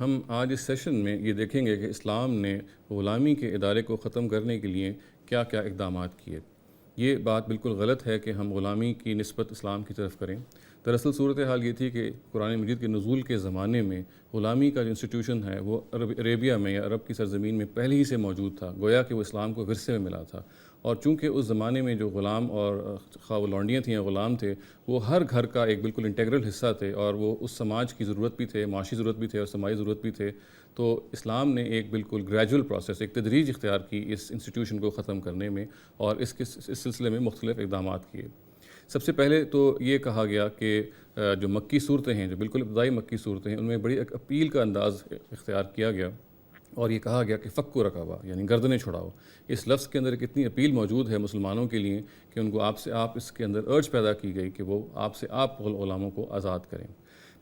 ہم آج اس سیشن میں یہ دیکھیں گے کہ اسلام نے غلامی کے ادارے کو ختم کرنے کے لیے کیا کیا اقدامات کیے۔ یہ بات بالکل غلط ہے کہ ہم غلامی کی نسبت اسلام کی طرف کریں۔ دراصل صورتحال یہ تھی کہ قرآن مجید کے نزول کے زمانے میں غلامی کا جو انسٹیٹیوشن ہے وہ عربیہ میں یا عرب کی سرزمین میں پہلے ہی سے موجود تھا، گویا کہ وہ اسلام کو ورثے میں ملا تھا۔ اور چونکہ اس زمانے میں جو غلام اور خواہ وہ لونڈیاں تھیں یا غلام تھے، وہ ہر گھر کا ایک بالکل انٹیگرل حصہ تھے اور وہ اس سماج کی ضرورت بھی تھے، معاشی ضرورت بھی تھے اور سماجی ضرورت بھی تھے۔ تو اسلام نے ایک بالکل گریجول پروسیس، ایک تدریج اختیار کی اس انسٹیٹیوشن کو ختم کرنے میں، اور اس سلسلے میں مختلف اقدامات کیے۔ سب سے پہلے تو یہ کہا گیا کہ جو مکی صورتیں ہیں، جو بالکل ابتدائی مکی صورتیں ہیں، ان میں بڑی ایک اپیل کا انداز اختیار کیا گیا اور یہ کہا گیا کہ فک و رقبہ، یعنی گردنیں چھڑاؤ۔ اس لفظ کے اندر ایک اتنی اپیل موجود ہے مسلمانوں کے لیے کہ ان کو آپ سے آپ اس کے اندر ارج پیدا کی گئی کہ وہ آپ سے آپ غلاموں کو آزاد کریں۔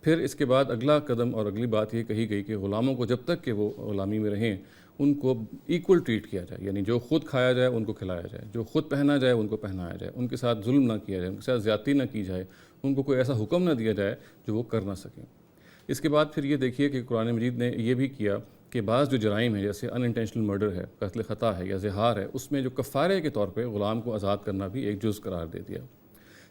پھر اس کے بعد اگلا قدم اور اگلی بات یہ کہی گئی کہ غلاموں کو جب تک کہ وہ غلامی میں رہیں ان کو ایکول ٹریٹ کیا جائے، یعنی جو خود کھایا جائے ان کو کھلایا جائے، جو خود پہنا جائے ان کو پہنایا جائے، ان کے ساتھ ظلم نہ کیا جائے، ان کے ساتھ زیادتی نہ کی جائے، ان کو کوئی ایسا حکم نہ دیا جائے جو وہ کر نہ سکیں۔ اس کے بعد پھر یہ دیکھیے کہ قرآن مجید نے یہ بھی کیا کہ بعض جو جرائم ہیں جیسے ان انٹینشنل مرڈر ہے، قتل خطا ہے یا زہار ہے، اس میں جو کفارے کے طور پہ غلام کو آزاد کرنا بھی ایک جز قرار دے دیا۔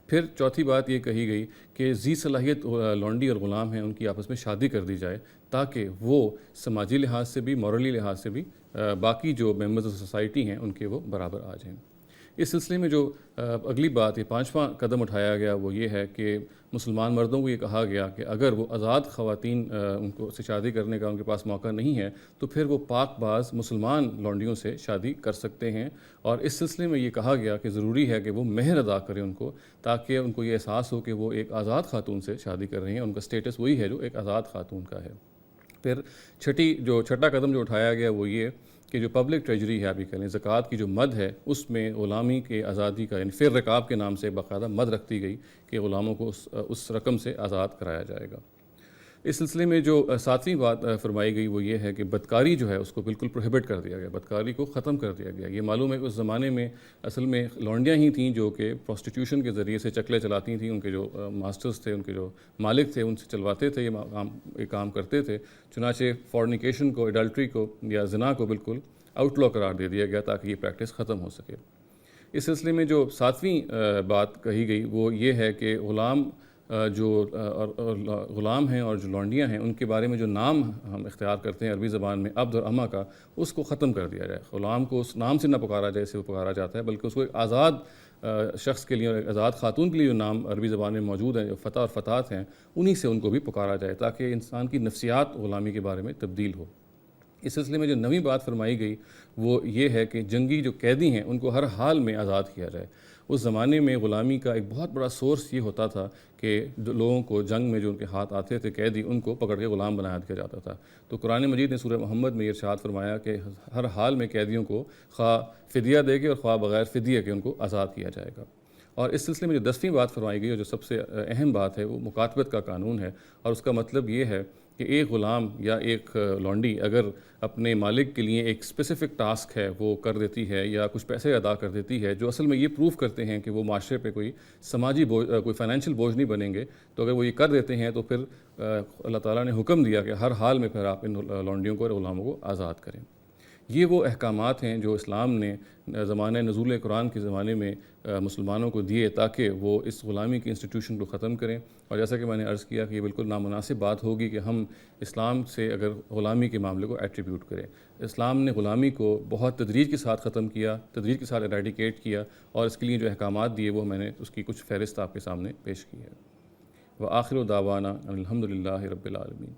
پھر چوتھی بات یہ کہی گئی کہ ذی صلاحیت لونڈی اور غلام ہیں ان کی آپس میں شادی کر دی جائے تاکہ وہ سماجی لحاظ سے بھی، مورلی لحاظ سے بھی باقی جو ممبرز آف سوسائٹی ہیں ان کے وہ برابر آ جائیں۔ اس سلسلے میں جو اگلی بات، یہ پانچواں قدم اٹھایا گیا وہ یہ ہے کہ مسلمان مردوں کو یہ کہا گیا کہ اگر وہ آزاد خواتین ان کو سے شادی کرنے کا ان کے پاس موقع نہیں ہے تو پھر وہ پاک باز مسلمان لونڈیوں سے شادی کر سکتے ہیں، اور اس سلسلے میں یہ کہا گیا کہ ضروری ہے کہ وہ مہر ادا کریں ان کو، تاکہ ان کو یہ احساس ہو کہ وہ ایک آزاد خاتون سے شادی کر رہے ہیں، ان کا سٹیٹس وہی ہے جو ایک آزاد خاتون کا ہے۔ پھر چھٹا قدم جو اٹھایا گیا وہ یہ کہ جو پبلک ٹریجری ہے، ابھی کہہ لیں زکوٰۃ کی جو مد ہے، اس میں غلامی کے آزادی کا، یعنی فر رقاب کے نام سے باقاعدہ مد رکھتی گئی کہ غلاموں کو اس رقم سے آزاد کرایا جائے گا۔ اس سلسلے میں جو ساتویں بات فرمائی گئی وہ یہ ہے کہ بدکاری جو ہے اس کو بالکل پروہیبٹ کر دیا گیا، بدکاری کو ختم کر دیا گیا۔ یہ معلوم ہے کہ اس زمانے میں اصل میں لونڈیاں ہی تھیں جو کہ پروسٹیٹیوشن کے ذریعے سے چکلے چلاتی تھیں، ان کے جو ماسٹرز تھے، ان کے جو مالک تھے، ان سے چلواتے تھے، یہ کام کرتے تھے۔ چنانچہ فورنیکیشن کو، ایڈلٹری کو یا زنا کو بالکل آؤٹ لا قرار دے دیا گیا تاکہ یہ پریکٹس ختم ہو سکے۔ اس سلسلے میں جو ساتویں بات کہی گئی وہ یہ ہے کہ غلام غلام ہیں اور جو لونڈیاں ہیں ان کے بارے میں جو نام ہم اختیار کرتے ہیں عربی زبان میں عبد اور امہ کا، اس کو ختم کر دیا جائے۔ غلام کو اس نام سے نہ پکارا جائے جیسے وہ پکارا جاتا ہے، بلکہ اس کو ایک آزاد شخص کے لیے اور ایک آزاد خاتون کے لیے جو نام عربی زبان میں موجود ہیں، جو فتح اور فتات ہیں، انہی سے ان کو بھی پکارا جائے تاکہ انسان کی نفسیات غلامی کے بارے میں تبدیل ہو۔ اس سلسلے میں جو نویں بات فرمائی گئی وہ یہ ہے کہ جنگی جو قیدی ہیں ان کو ہر حال میں آزاد کیا جائے۔ اس زمانے میں غلامی کا ایک بہت بڑا سورس یہ ہوتا تھا کہ جو لوگوں کو جنگ میں جو ان کے ہاتھ آتے تھے قیدی، ان کو پکڑ کے غلام بنایا دیا جاتا تھا۔ تو قرآن مجید نے سورہ محمد میں یہ ارشاد فرمایا کہ ہر حال میں قیدیوں کو خواہ فدیہ دے کے اور خواہ بغیر فدیہ کے ان کو آزاد کیا جائے گا۔ اور اس سلسلے میں جو 10ویں بات فرمائی گئی اور جو سب سے اہم بات ہے وہ مکاتبت کا قانون ہے، اور اس کا مطلب یہ ہے کہ ایک غلام یا ایک لونڈی اگر اپنے مالک کے لیے ایک اسپیسیفک ٹاسک ہے وہ کر دیتی ہے یا کچھ پیسے ادا کر دیتی ہے جو اصل میں یہ پروف کرتے ہیں کہ وہ معاشرے پہ کوئی سماجی کوئی فائنینشیل بوجھ نہیں بنیں گے، تو اگر وہ یہ کر دیتے ہیں تو پھر اللہ تعالیٰ نے حکم دیا کہ ہر حال میں پھر آپ ان لونڈیوں کو اور غلاموں کو آزاد کریں۔ یہ وہ احکامات ہیں جو اسلام نے زمانہ نزول قرآن کے زمانے میں مسلمانوں کو دیے تاکہ وہ اس غلامی کی انسٹیٹیوشن کو ختم کریں۔ اور جیسا کہ میں نے عرض کیا کہ یہ بالکل نامناسب بات ہوگی کہ ہم اسلام سے اگر غلامی کے معاملے کو ایٹریبیوٹ کریں۔ اسلام نے غلامی کو بہت تدریج کے ساتھ ختم کیا، تدریج کے ساتھ ایریڈیکیٹ کیا، اور اس کے لیے جو احکامات دیے وہ میں نے اس کی کچھ فہرست آپ کے سامنے پیش کی ہے۔ وآخر دعوانا ان الحمد للہ رب العالمین۔